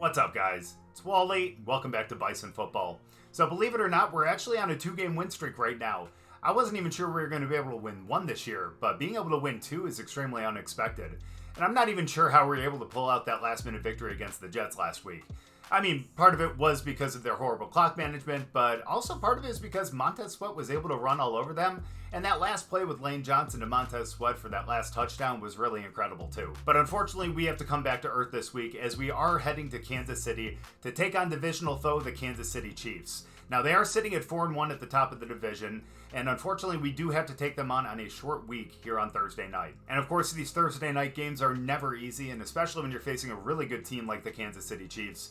What's up, guys? It's Wally. Welcome back to Bison Football. So believe it or not, we're actually on a 2-game win streak right now. I wasn't even sure we were going to be able to win 1 this year, but being able to win 2 is extremely unexpected. And I'm not even sure how we were able to pull out that last-minute victory against the Jets last week. I mean, part of it was because of their horrible clock management, but also part of it is because Montez Sweat was able to run all over them, and that last play with Lane Johnson to Montez Sweat for that last touchdown was really incredible too. But unfortunately, we have to come back to earth this week as we are heading to Kansas City to take on divisional foe, the Kansas City Chiefs. Now, they are sitting at 4-1 at the top of the division, and unfortunately, we do have to take them on a short week here on Thursday night. And of course, these Thursday night games are never easy, and especially when you're facing a really good team like the Kansas City Chiefs.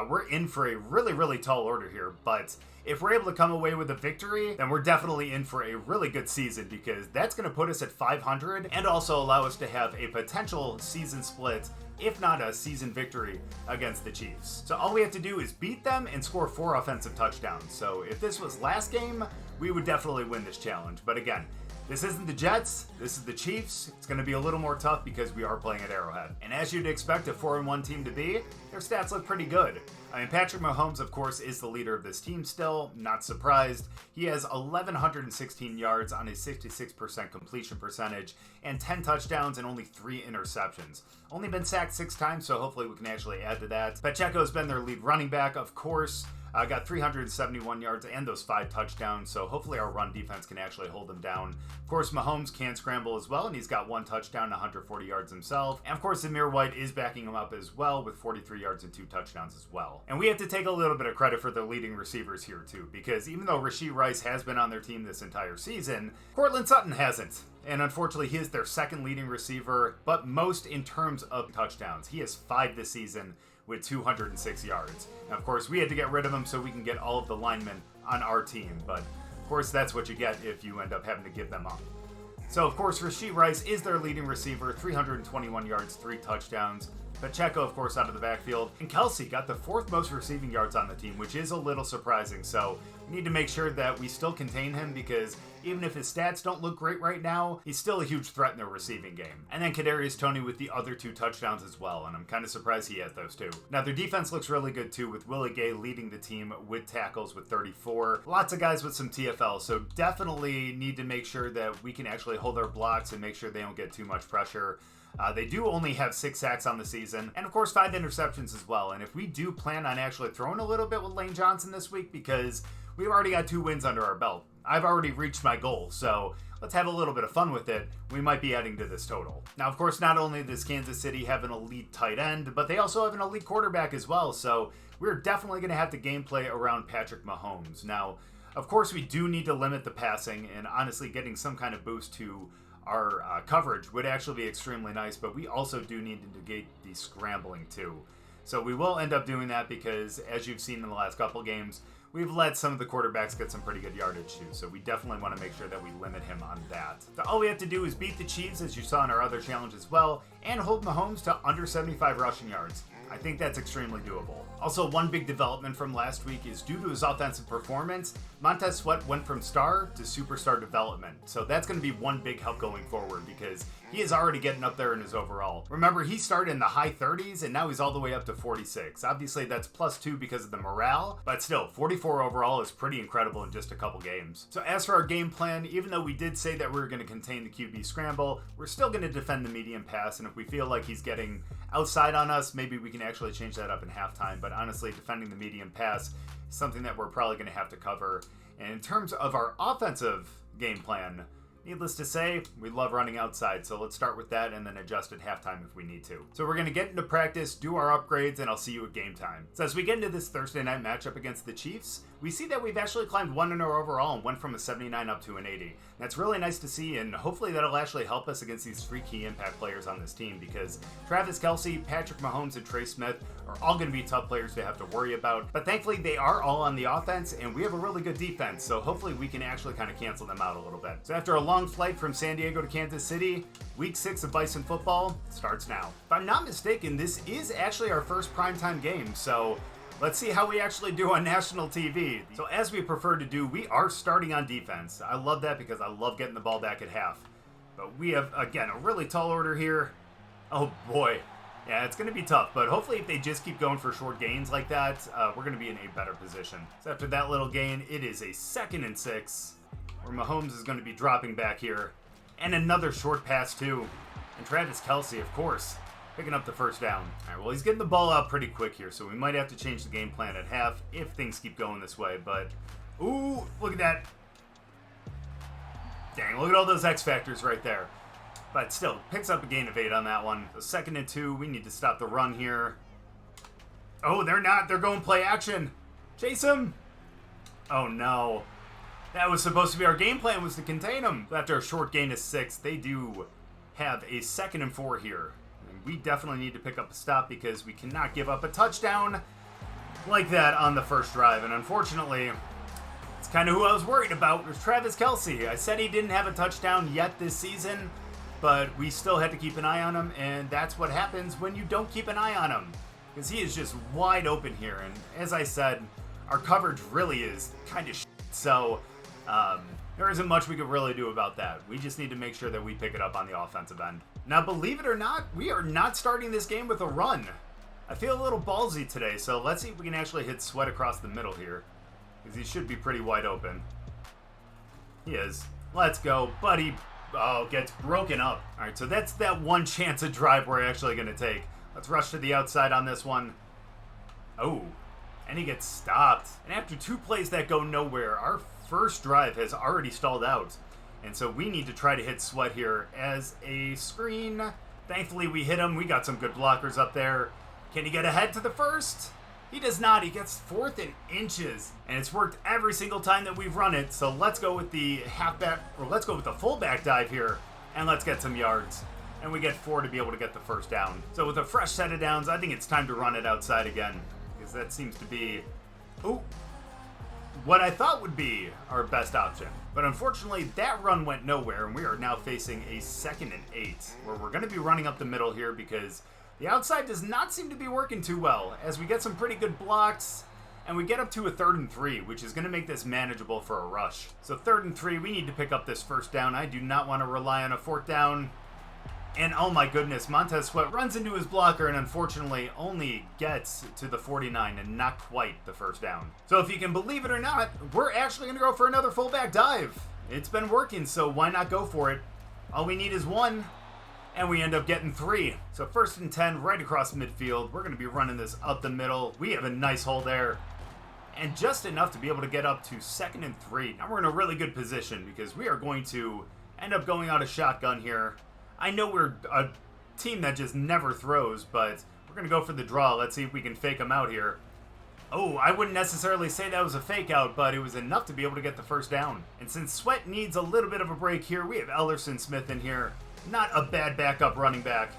We're in for a really tall order here, but if we're able to come away with a victory, then we're definitely in for a really good season because that's going to put us at 500 and also allow us to have a potential season split, if not a season victory against the Chiefs. So all we have to do is beat them and score 4 offensive touchdowns. So if this was last game, we would definitely win this challenge. But again, this isn't the Jets, this is the Chiefs. It's going to be a little more tough because we are playing at Arrowhead. And as you'd expect a 4-1 team to be, their stats look pretty good. I mean, Patrick Mahomes, of course, is the leader of this team still. Not surprised. He has 1,116 yards on a 66% completion percentage and 10 touchdowns and only 3 interceptions. Only been sacked 6 times, so hopefully we can actually add to that. Pacheco's been their lead running back, of course. Got 371 yards and those 5 touchdowns, so hopefully our run defense can actually hold them down. Of course, Mahomes can scramble as well, and he's got 1 touchdown and 140 yards himself. And of course, Zamir White is backing him up as well with 43 yards and 2 touchdowns as well. And we have to take a little bit of credit for the leading receivers here too, because even though Rashee Rice has been on their team this entire season, Courtland Sutton hasn't. And unfortunately, he is their second leading receiver, but most in terms of touchdowns. He has 5 this season with 206 yards. And of course, we had to get rid of him so we can get all of the linemen on our team. But of course, that's what you get if you end up having to give them up. So of course, Rashee Rice is their leading receiver, 321 yards, 3 touchdowns. Pacheco, of course, out of the backfield. And Kelsey got the 4th most receiving yards on the team, which is a little surprising. So we need to make sure that we still contain him because even if his stats don't look great right now, he's still a huge threat in the receiving game. And then Kadarius Toney with the other 2 touchdowns as well, and I'm kind of surprised he has those 2. Now, their defense looks really good too, with Willie Gay leading the team with tackles with 34. Lots of guys with some TFL, so definitely need to make sure that we can actually hold our blocks and make sure they don't get too much pressure. They do only have 6 sacks on the season, and of course 5 interceptions as well. And if we do plan on actually throwing a little bit with Lane Johnson this week, because we've already got 2 wins under our belt, I've already reached my goal, so let's have a little bit of fun with it. We might be adding to this total. Now, of course, not only does Kansas City have an elite tight end, but they also have an elite quarterback as well, so we're definitely going to have to gameplay around Patrick Mahomes. Now, of course, we do need to limit the passing, and honestly, getting some kind of boost to our coverage would actually be extremely nice, but we also do need to negate the scrambling too. So we will end up doing that because, as you've seen in the last couple games, we've let some of the quarterbacks get some pretty good yardage too, so we definitely want to make sure that we limit him on that. So all we have to do is beat the Chiefs, as you saw in our other challenge as well, and hold Mahomes to under 75 rushing yards. I think that's extremely doable. Also, one big development from last week is due to his offensive performance, Montez Sweat went from star to superstar development. So that's going to be one big help going forward because he is already getting up there in his overall. Remember, he started in the high 30s and now he's all the way up to 46. Obviously, that's +2 because of the morale, but still, 44 overall is pretty incredible in just a couple games. So as for our game plan, even though we did say that we were going to contain the QB scramble, we're still going to defend the medium pass, and if we feel like he's getting outside on us, maybe we can actually change that up in halftime. But honestly, defending the medium pass is something that we're probably going to have to cover. And in terms of our offensive game plan, needless to say, we love running outside, so let's start with that and then adjust at halftime if we need to. So we're going to get into practice, do our upgrades, and I'll see you at game time. So as we get into this Thursday night matchup against the Chiefs, we see that we've actually climbed 1 in our overall and went from a 79 up to an 80. That's really nice to see, and hopefully that'll actually help us against these 3 key impact players on this team, because Travis Kelce, Patrick Mahomes, and Trey Smith are all going to be tough players to have to worry about. But thankfully, they are all on the offense, and we have a really good defense, so hopefully we can actually kind of cancel them out a little bit. So after a long flight from San Diego to Kansas City, Week 6 of Bison football starts now. If I'm not mistaken, this is actually our first primetime game, so let's see how we actually do on national TV. So as we prefer to do, we are starting on defense. I love that because I love getting the ball back at half. But we have, again, a really tall order here. Oh boy. Yeah, it's going to be tough, but hopefully if they just keep going for short gains like that, we're going to be in a better position. So after that little gain, it is a 2nd and 6, where Mahomes is going to be dropping back here. And another short pass, too. And Travis Kelce, of course, picking up the first down. All right, well, he's getting the ball out pretty quick here, so we might have to change the game plan at half if things keep going this way. But, ooh, look at that. Dang, look at all those X factors right there. But still, picks up a gain of 8 on that one. So 2nd and 2, we need to stop the run here. Oh, they're not. They're going play action. Chase him. Oh, no. That was supposed to be our game plan, was to contain them. After a short gain of 6, they do have a 2nd and 4 here. And we definitely need to pick up a stop because we cannot give up a touchdown like that on the first drive. And unfortunately, it's kind of who I was worried about, was Travis Kelce. I said he didn't have a touchdown yet this season, but we still had to keep an eye on him, and that's what happens when you don't keep an eye on him, because he is just wide open here. And as I said, our coverage really is kind of shit, so there isn't much we could really do about that. We just need to make sure that we pick it up on the offensive end. Now, believe it or not, we are not starting this game with a run. I feel a little ballsy today, so let's see if we can actually hit Sweat across the middle here, because he should be pretty wide open. He is. Let's go, buddy. Oh, gets broken up. All right, so that's that one chance of drive we're actually going to take. Let's rush to the outside on this one. Oh, and he gets stopped. And after 2 plays that go nowhere, our first drive has already stalled out. And so we need to try to hit Sweat here as a screen. Thankfully, we hit him. We got some good blockers up there. Can he get ahead to the first? He does not. He gets 4th and inches, and it's worked every single time that we've run it. So let's go with the halfback, or let's go with the fullback dive here, and let's get some yards. And we get 4 to be able to get the first down. So with a fresh set of downs, I think it's time to run it outside again, because that seems to be, what I thought would be our best option. But unfortunately, that run went nowhere, and we are now facing a 2nd and 8, where we're going to be running up the middle here because the outside does not seem to be working too well, as we get some pretty good blocks, and we get up to a 3rd and 3, which is going to make this manageable for a rush. So 3rd and 3, we need to pick up this first down. I do not want to rely on a 4th down. And oh my goodness, Montez Sweat runs into his blocker and unfortunately only gets to the 49 and not quite the first down. So if you can believe it or not, we're actually going to go for another fullback dive. It's been working, so why not go for it? All we need is 1. And we end up getting 3. So 1st and 10 right across midfield. We're going to be running this up the middle. We have a nice hole there. And just enough to be able to get up to 2nd and 3. Now we're in a really good position because we are going to end up going out of shotgun here. I know we're a team that just never throws, but we're going to go for the draw. Let's see if we can fake them out here. Oh, I wouldn't necessarily say that was a fake out, but it was enough to be able to get the first down. And since Sweat needs a little bit of a break here, we have Ellerson Smith in here. Not a bad backup running back,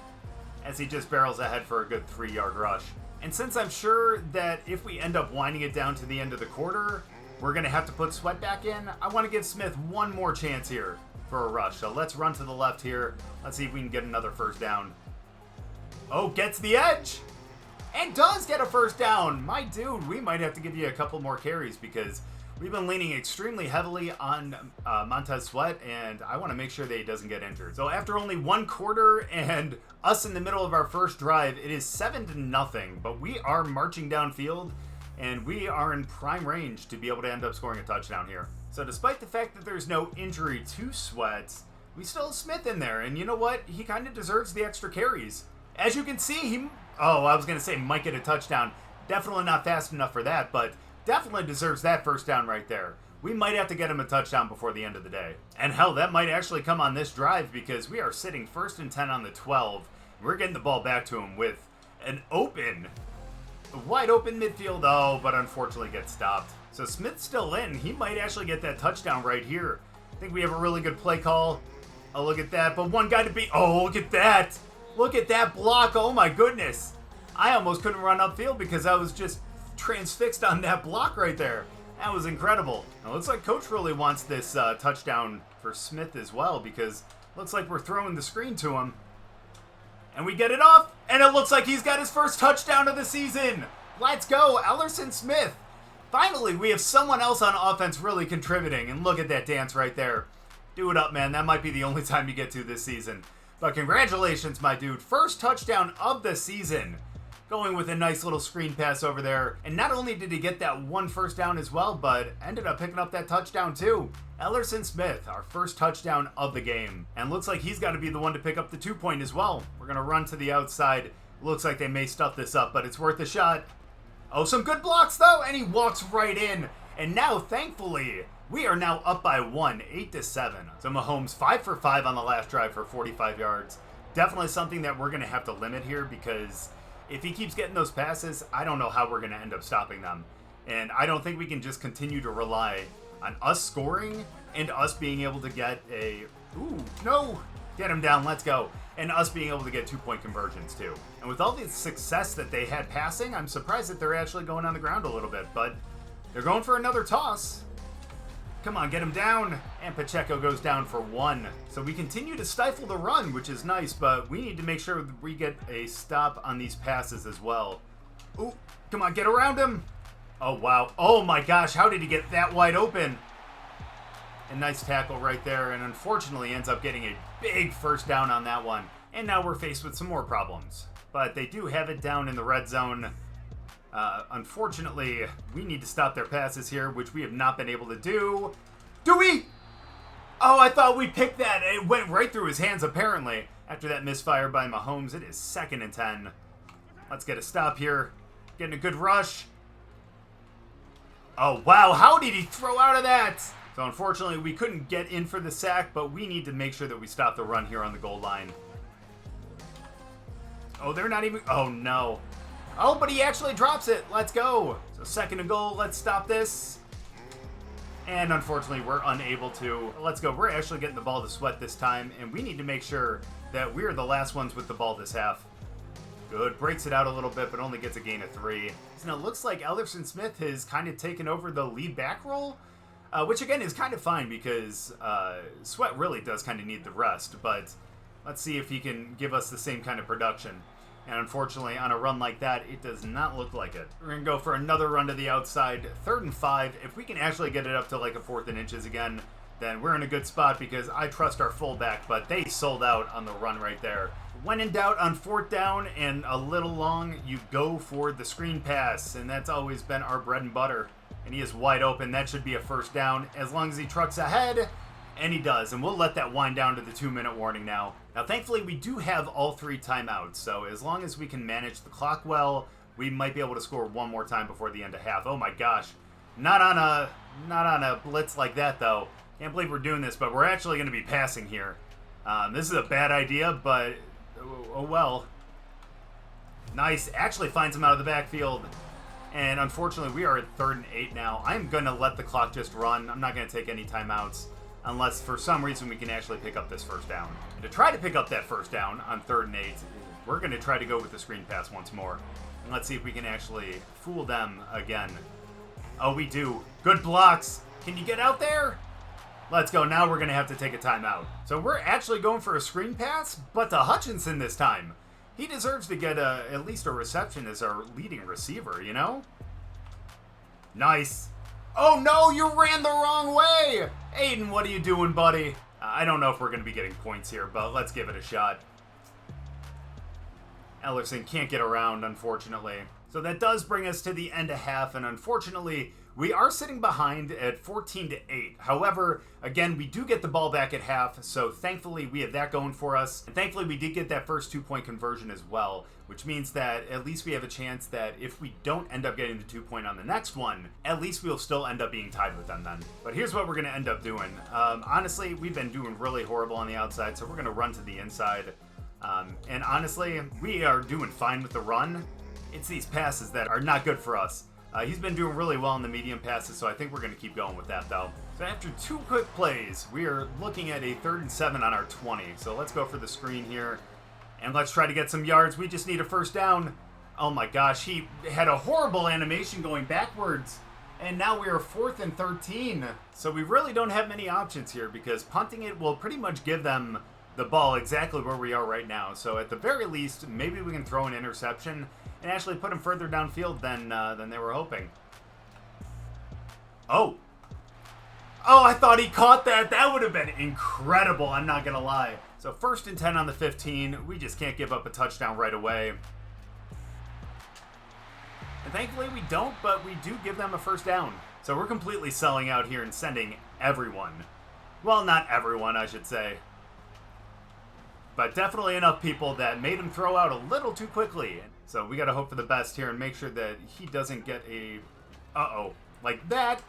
as he just barrels ahead for a good 3-yard rush. And since I'm sure that if we end up winding it down to the end of the quarter, we're going to have to put Sweat back in, I want to give Smith one more chance here for a rush. So let's run to the left here. Let's see if we can get another first down. Oh, gets the edge! And does get a first down! My dude, we might have to give you a couple more carries because we've been leaning extremely heavily on Montez Sweat, and I want to make sure that he doesn't get injured. So after only 1 quarter and us in the middle of our first drive, it is 7-0, but we are marching downfield, and we are in prime range to be able to end up scoring a touchdown here. So despite the fact that there's no injury to Sweat, we still have Smith in there, and you know what? He kind of deserves the extra carries. As you can see, I was going to say might get a touchdown. Definitely not fast enough for that, but definitely deserves that first down right there. We might have to get him a touchdown before the end of the day. And hell, that might actually come on this drive because we are sitting 1st and 10 on the 12. We're getting the ball back to him with an wide open midfield. Oh, but unfortunately gets stopped. So Smith's still in. He might actually get that touchdown right here. I think we have a really good play call. Oh, look at that. But one guy to beat. Oh, look at that. Look at that block. Oh, my goodness. I almost couldn't run upfield because I was just transfixed on that block right there. That was incredible. Now, it looks like Coach really wants this touchdown for Smith as well because it looks like we're throwing the screen to him. And we get it off, and it looks like he's got his first touchdown of the season. Let's go, Ellerson Smith. Finally, we have someone else on offense really contributing, and look at that dance right there. Do it up, man. That might be the only time you get to this season. But congratulations, my dude. First touchdown of the season. Going with a nice little screen pass over there. And not only did he get that one first down as well, but ended up picking up that touchdown too. Ellerson Smith, our first touchdown of the game. And looks like he's got to be the one to pick up the 2-point as well. We're going to run to the outside. Looks like they may stuff this up, but it's worth a shot. Oh, some good blocks though, and he walks right in. And now, thankfully, we are now up by 1, 8-7. So Mahomes 5 for 5 on the last drive for 45 yards. Definitely something that we're going to have to limit here because if he keeps getting those passes, I don't know how we're going to end up stopping them. And I don't think we can just continue to rely on us scoring and us being able to get a... Ooh, no! Get him down, let's go. And us being able to get 2-point conversions too. And with all the success that they had passing, I'm surprised that they're actually going on the ground a little bit. But they're going for another toss. Come on, get him down. And Pacheco goes down for 1. So we continue to stifle the run, which is nice, but we need to make sure that we get a stop on these passes as well. Ooh, come on, get around him. Oh, wow. Oh, my gosh, how did he get that wide open? A nice tackle right there, and unfortunately ends up getting a big first down on that one. And now we're faced with some more problems. But they do have it down in the red zone. Unfortunately, we need to stop their passes here, which we have not been able to do. Do we? Oh, I thought we picked that. It went right through his hands, apparently. After that misfire by Mahomes, it is 2nd and 10. Let's get a stop here. Getting a good rush. Oh, wow. How did he throw out of that? So, unfortunately, we couldn't get in for the sack, but we need to make sure that we stop the run here on the goal line. Oh, they're not even... Oh, no. Oh, but he actually drops it. Let's go. So 2nd and goal. Let's stop this. And unfortunately, we're unable to. Let's go. We're actually getting the ball to Sweat this time, and we need to make sure that we're the last ones with the ball this half. Good. Breaks it out a little bit, but only gets a gain of 3. So it looks like Ellerson Smith has kind of taken over the lead back role, which again is kind of fine because Sweat really does kind of need the rest, but let's see if he can give us the same kind of production. And unfortunately, on a run like that, it does not look like it. We're going to go for another run to the outside. 3rd and 5. If we can actually get it up to like a 4th and inches again, then we're in a good spot because I trust our fullback, but they sold out on the run right there. When in doubt on 4th down and a little long, you go for the screen pass, and that's always been our bread and butter. And he is wide open. That should be a first down as long as he trucks ahead. And he does, and we'll let that wind down to the 2-minute warning now. Now, thankfully, we do have all 3 timeouts, so as long as we can manage the clock well, we might be able to score one more time before the end of half. Oh my gosh. Not on a blitz like that, though. Can't believe we're doing this, but we're actually going to be passing here. This is a bad idea, but oh well. Nice. Actually finds him out of the backfield. And unfortunately, we are at 3rd and 8 now. I'm going to let the clock just run. I'm not going to take any timeouts unless for some reason we can actually pick up this first down. And to try to pick up that first down on 3rd and 8, we're going to try to go with the screen pass once more. And let's see if we can actually fool them again. Oh, we do. Good blocks. Can you get out there? Let's go. Now we're going to have to take a timeout. So we're actually going for a screen pass, but to Hutchinson this time. He deserves to get at least a reception as our leading receiver, you know? Nice. Oh, no, you ran the wrong way. Aiden, what are you doing, buddy? I don't know if we're going to be getting points here, but let's give it a shot. Ellerson can't get around, unfortunately. So that does bring us to the end of half, and unfortunately, we are sitting behind at 14-8. However, again, we do get the ball back at half, so thankfully we have that going for us. And thankfully we did get that first 2-point conversion as well, which means that at least we have a chance that if we don't end up getting the 2-point on the next one, at least we'll still end up being tied with them then. But here's what we're going to end up doing. Honestly, we've been doing really horrible on the outside, so we're going to run to the inside. And honestly, we are doing fine with the run. It's these passes that are not good for us. He's been doing really well in the medium passes, so I think we're going to keep going with that, though. So after 2 quick plays, we are looking at a 3rd and 7 on our 20. So let's go for the screen here, and let's try to get some yards. We just need a first down. Oh my gosh, he had a horrible animation going backwards, and now we are 4th and 13. So we really don't have many options here because punting it will pretty much give them the ball exactly where we are right now. So at the very least, maybe we can throw an interception and actually put them further downfield than they were hoping. Oh, I thought he caught that. That would have been incredible, I'm not going to lie. So 1st and 10 on the 15. We just can't give up a touchdown right away. And thankfully we don't, but we do give them a 1st down. So we're completely selling out here and sending everyone. Well, not everyone, I should say. But definitely enough people that made him throw out a little too quickly. So we got to hope for the best here and make sure that he doesn't get a... Uh-oh. Like that.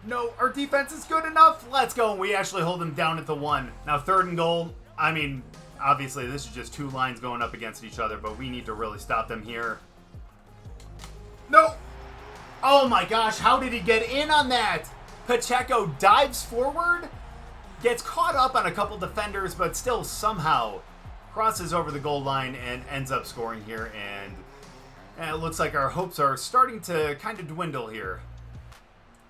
No, our defense is good enough. Let's go. We actually hold him down at the 1. Now 3rd and goal. I mean, obviously this is just 2 lines going up against each other, but we need to really stop them here. No. Oh my gosh, how did he get in on that? Pacheco dives forward, gets caught up on a couple defenders, but still somehow crosses over the goal line and ends up scoring here. And it looks like our hopes are starting to kind of dwindle here.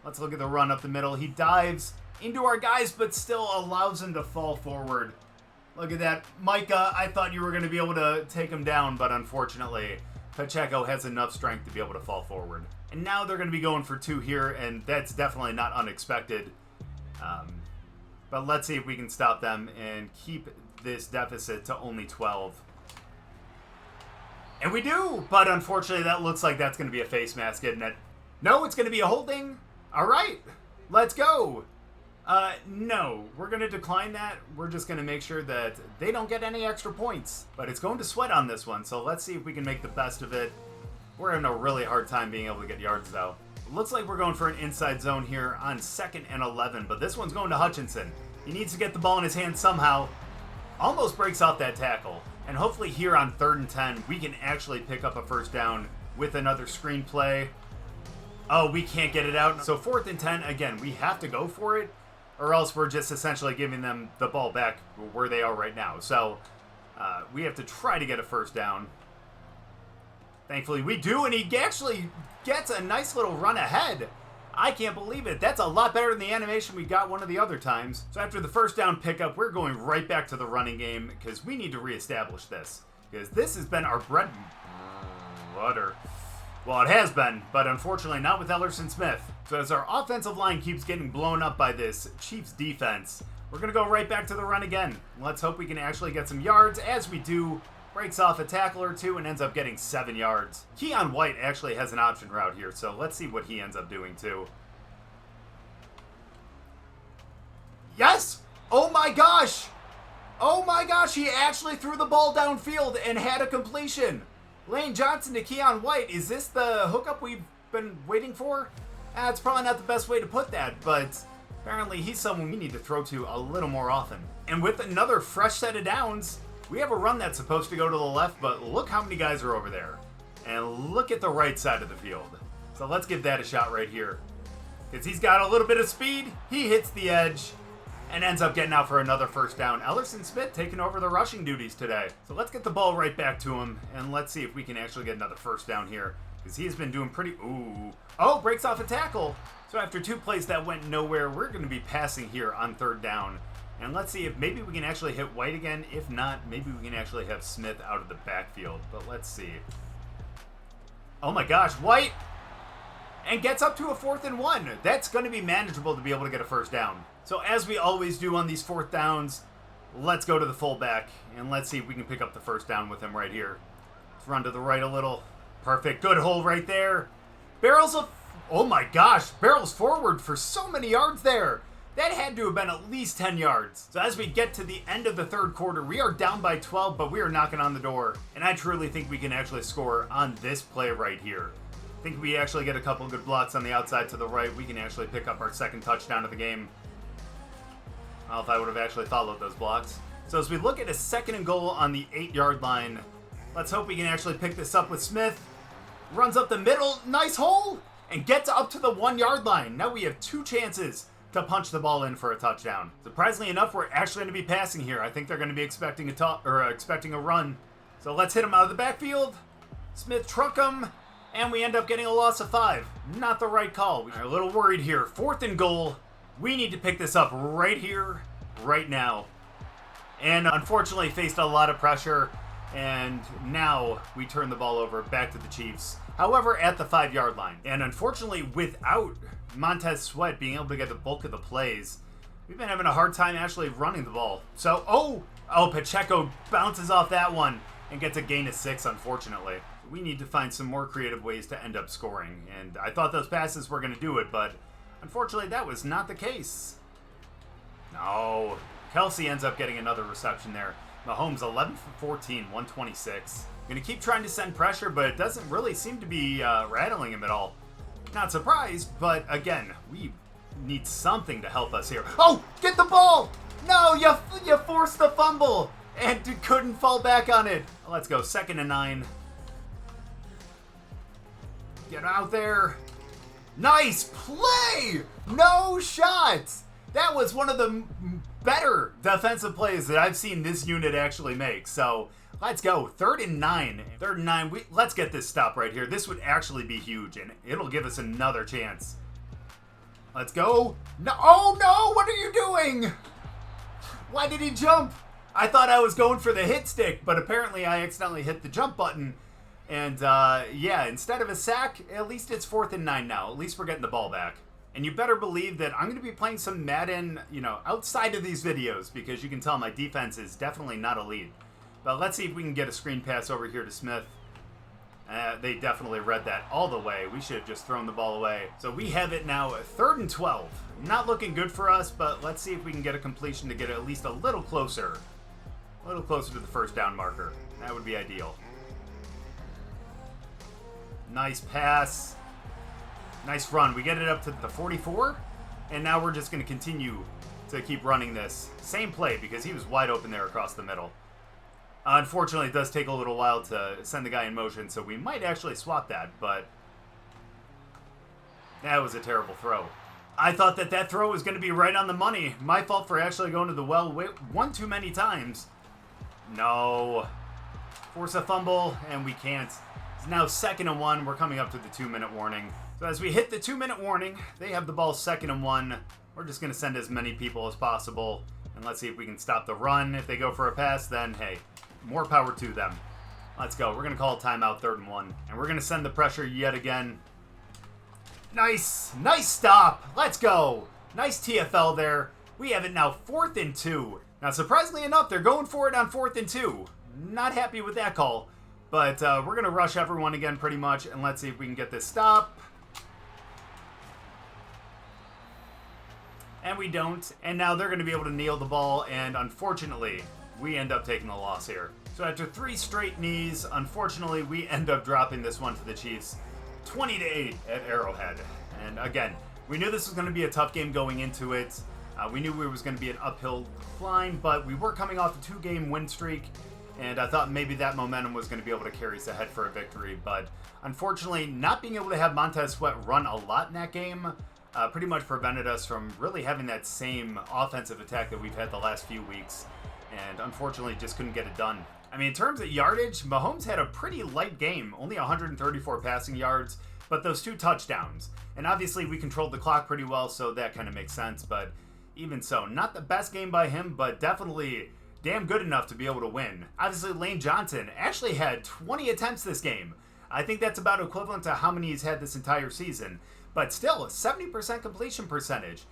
Let's look at the run up the middle. He dives into our guys, but still allows him to fall forward. Look at that. Micah, I thought you were going to be able to take him down, but unfortunately, Pacheco has enough strength to be able to fall forward. And now they're going to be going for 2 here, and that's definitely not unexpected. But let's see if we can stop them and keep this deficit to only 12. And we do! But unfortunately, that looks like that's going to be a face mask, isn't it? No, it's going to be a holding. All right, let's go. No, we're going to decline that. We're just going to make sure that they don't get any extra points. But it's going to sweat on this one, so let's see if we can make the best of it. We're having a really hard time being able to get yards, though. Looks like we're going for an inside zone here on 2nd and 11, but this one's going to Hutchinson. He needs to get the ball in his hand somehow. Almost breaks off that tackle. And hopefully here on 3rd and 10, we can actually pick up a 1st down with another screen play. Oh, we can't get it out. So 4th and 10, again, we have to go for it, or else we're just essentially giving them the ball back where they are right now. So we have to try to get a 1st down. Thankfully we do, and he actually gets a nice little run ahead. I can't believe it. That's a lot better than the animation we got one of the other times. So after the 1st down pickup, we're going right back to the running game because we need to reestablish this. Because this has been our bread and butter. Well, it has been, but unfortunately not with Ellerson Smith. So as our offensive line keeps getting blown up by this Chiefs defense, we're going to go right back to the run again. Let's hope we can actually get some yards. As we do, breaks off a tackle or 2 and ends up getting 7 yards. Keon White actually has an option route here, so let's see what he ends up doing too. Yes! Oh my gosh! Oh my gosh, he actually threw the ball downfield and had a completion. Lane Johnson to Keon White. Is this the hookup we've been waiting for? It's probably not the best way to put that, but apparently he's someone we need to throw to a little more often. And with another fresh set of downs, we have a run that's supposed to go to the left, but look how many guys are over there. And look at the right side of the field. So let's give that a shot right here. Because he's got a little bit of speed. He hits the edge and ends up getting out for another 1st down. Ellerson Smith taking over the rushing duties today. So let's get the ball right back to him, and let's see if we can actually get another 1st down here. Because he's been doing pretty... Ooh. Oh, breaks off a tackle. So after 2 plays that went nowhere, we're going to be passing here on 3rd down. And let's see if maybe we can actually hit White again. If not, maybe we can actually have Smith out of the backfield. But let's see. Oh my gosh, White! And gets up to a 4th and 1. That's going to be manageable to be able to get a 1st down. So as we always do on these 4th downs, let's go to the fullback. And let's see if we can pick up the 1st down with him right here. Let's run to the right a little. Perfect. Good hole right there. Barrels of... Oh my gosh, barrels forward for so many yards there. That had to have been at least 10 yards. So as we get to the end of the 3rd quarter, we are down by 12, but we are knocking on the door. And I truly think we can actually score on this play right here. I think we actually get a couple good blocks on the outside to the right. We can actually pick up our 2nd touchdown of the game. I don't know if I would have actually followed those blocks. So as we look at a 2nd and goal on the 8-yard line, let's hope we can actually pick this up with Smith. Runs up the middle, nice hole, and gets up to the 1-yard line. Now we have 2 chances to punch the ball in for a touchdown. Surprisingly enough, we're actually going to be passing here. I think they're going to be expecting a run. So let's hit him out of the backfield. Smith truck him, and we end up getting a loss of 5. Not the right call. We're a little worried here. 4th and goal. We need to pick this up right here, right now. And unfortunately faced a lot of pressure, and now we turn the ball over back to the Chiefs. However, at the 5-yard line. And unfortunately, without Montez Sweat being able to get the bulk of the plays, We've been having a hard time actually running the ball. So, Pacheco bounces off that one and gets a gain of 6, unfortunately. We need to find some more creative ways to end up scoring. And I thought those passes were going to do it, but unfortunately that was not the case. No. Kelsey ends up getting another reception there. Mahomes 11 for 14, 126. Going to keep trying to send pressure, but it doesn't really seem to be rattling him at all. Not surprised, but again, we need something to help us here. Oh, get the ball! No, you forced the fumble and couldn't fall back on it. Let's go, 2nd and 9. Get out there. Nice play! No shots! That was one of the better defensive plays that I've seen this unit actually make. So let's go. 3rd and 9. 3rd and 9. Let's get this stop right here. This would actually be huge, and it'll give us another chance. Let's go. No! Oh no! What are you doing? Why did he jump? I thought I was going for the hit stick, but apparently I accidentally hit the jump button. And yeah, instead of a sack, at least it's 4th and 9 now. At least we're getting the ball back. And you better believe that I'm going to be playing some Madden, outside of these videos, because you can tell my defense is definitely not elite. But let's see if we can get a screen pass over here to Smith. They definitely read that all the way. We should have just thrown the ball away. So we have it now 3rd and 12. Not looking good for us, but let's see if we can get a completion to get it at least a little closer. A little closer to the 1st down marker. That would be ideal. Nice pass. Nice run. We get it up to the 44, and now we're just going to continue to keep running this. Same play, because he was wide open there across the middle. Unfortunately, it does take a little while to send the guy in motion, so we might actually swap that, but that was a terrible throw. I thought that throw was going to be right on the money. My fault for actually going to the well one too many times. No. Force a fumble, and we can't. It's now 2nd and 1. We're coming up to the 2-minute warning. So as we hit the 2-minute warning, they have the ball 2nd and 1. We're just going to send as many people as possible. And let's see if we can stop the run. If they go for a pass, then hey, more power to them. Let's go. We're going to call a timeout, 3rd and 1. And we're going to send the pressure yet again. Nice. Nice stop. Let's go. Nice TFL there. We have it now 4th and 2. Now, surprisingly enough, they're going for it on 4th and 2. Not happy with that call. But we're going to rush everyone again pretty much. And let's see if we can get this stop. And we don't. And now they're going to be able to kneel the ball. And unfortunately, we end up taking the loss here. So after 3 straight knees, unfortunately, we end up dropping this one to the Chiefs. 20-8 at Arrowhead. And again, we knew this was going to be a tough game going into it. We knew it was going to be an uphill climb, but we were coming off a 2-game win streak. And I thought maybe that momentum was going to be able to carry us ahead for a victory. But unfortunately, not being able to have Montez Sweat run a lot in that game pretty much prevented us from really having that same offensive attack that we've had the last few weeks. And unfortunately, just couldn't get it done. I mean, in terms of yardage, Mahomes had a pretty light game. Only 134 passing yards, but those 2 touchdowns. And obviously, we controlled the clock pretty well, so that kind of makes sense. But even so, not the best game by him, but definitely damn good enough to be able to win. Obviously, Lane Johnson actually had 20 attempts this game. I think that's about equivalent to how many he's had this entire season. But still, a 70% completion percentage.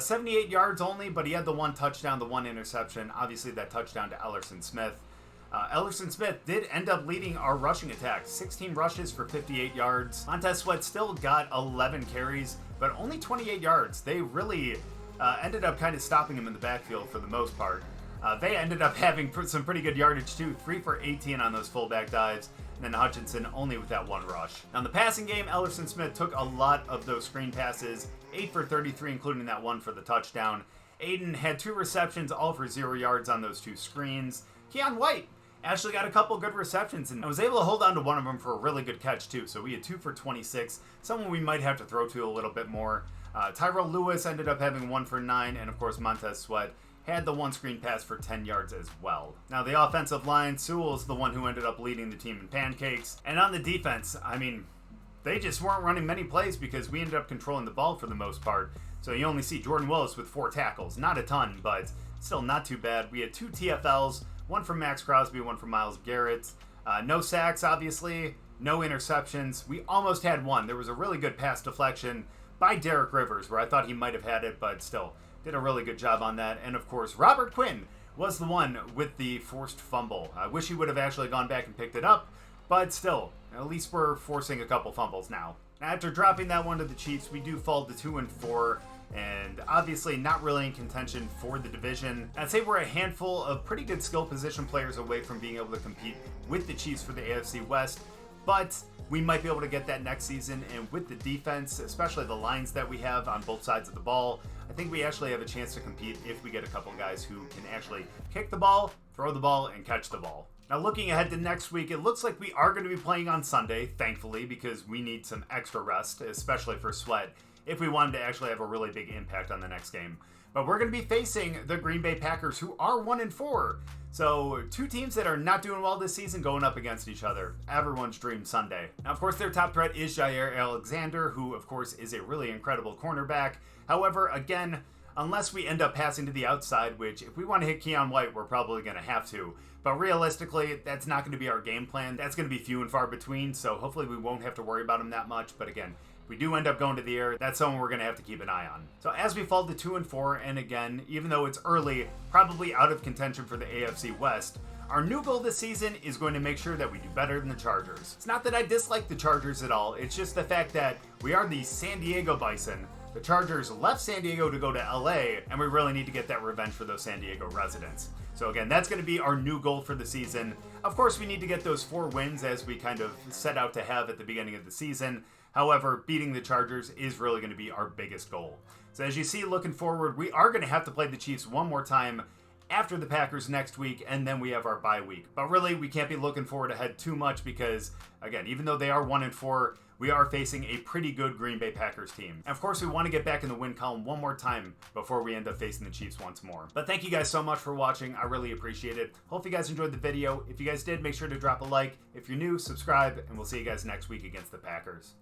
78 yards only, but he had the 1 touchdown, the 1 interception. Obviously, that touchdown to Ellerson Smith. Ellerson Smith did end up leading our rushing attack. 16 rushes for 58 yards. Montez Sweat still got 11 carries, but only 28 yards. They really ended up kind of stopping him in the backfield for the most part. They ended up having some pretty good yardage too. 3 for 18 on those fullback dives. And then Hutchinson only with that 1 rush. Now in the passing game, Ellerson Smith took a lot of those screen passes. 8 for 33, including that 1 for the touchdown. Aiden had 2 receptions, all for 0 yards on those 2 screens. Keon White actually got a couple good receptions and was able to hold on to one of them for a really good catch too. So we had 2 for 26, someone we might have to throw to a little bit more. Tyrell Lewis ended up having 1 for 9, and of course Montez Sweat had the 1 screen pass for 10 yards as well. Now the offensive line, Sewell's the one who ended up leading the team in pancakes. And on the defense, I mean, they just weren't running many plays because we ended up controlling the ball for the most part. So you only see Jordan Willis with 4 tackles. Not a ton, but still not too bad. We had 2 TFLs, 1 from Max Crosby, 1 from Myles Garrett. No sacks, obviously. No interceptions. We almost had 1. There was a really good pass deflection by Derek Rivers where I thought he might have had it, but still, did a really good job on that. And of course, Robert Quinn was the one with the forced fumble. I wish he would have actually gone back and picked it up, but still, at least we're forcing a couple fumbles now. After dropping that one to the Chiefs, we do fall to 2-4, and obviously not really in contention for the division. I'd say we're a handful of pretty good skill position players away from being able to compete with the Chiefs for the AFC West, but we might be able to get that next season, and with the defense, especially the lines that we have on both sides of the ball, I think we actually have a chance to compete if we get a couple guys who can actually kick the ball, throw the ball, and catch the ball. Now, looking ahead to next week, it looks like we are going to be playing on Sunday, thankfully, because we need some extra rest, especially for Sweat, if we wanted to actually have a really big impact on the next game. But we're going to be facing the Green Bay Packers, who are 1-4. So, two teams that are not doing well this season going up against each other. Everyone's dream Sunday. Now, of course, their top threat is Jair Alexander, who, of course, is a really incredible cornerback. However, again, unless we end up passing to the outside, which if we want to hit Keon White, we're probably going to have to. But realistically, that's not going to be our game plan. That's going to be few and far between, so hopefully we won't have to worry about him that much. But again, if we do end up going to the air, that's someone we're going to have to keep an eye on. So as we fall to 2-4, and again, even though it's early, probably out of contention for the AFC West, our new goal this season is going to make sure that we do better than the Chargers. It's not that I dislike the Chargers at all, it's just the fact that we are the San Diego Bison. The Chargers left San Diego to go to LA, and we really need to get that revenge for those San Diego residents. So again, that's going to be our new goal for the season. Of course, we need to get those 4 wins as we kind of set out to have at the beginning of the season. However, beating the Chargers is really going to be our biggest goal. So as you see, looking forward, we are going to have to play the Chiefs one more time after the Packers next week, and then we have our bye week. But really, we can't be looking forward ahead too much because, again, even though they are 1-4, we are facing a pretty good Green Bay Packers team. And of course, we want to get back in the win column one more time before we end up facing the Chiefs once more. But thank you guys so much for watching. I really appreciate it. Hope you guys enjoyed the video. If you guys did, make sure to drop a like. If you're new, subscribe, and we'll see you guys next week against the Packers.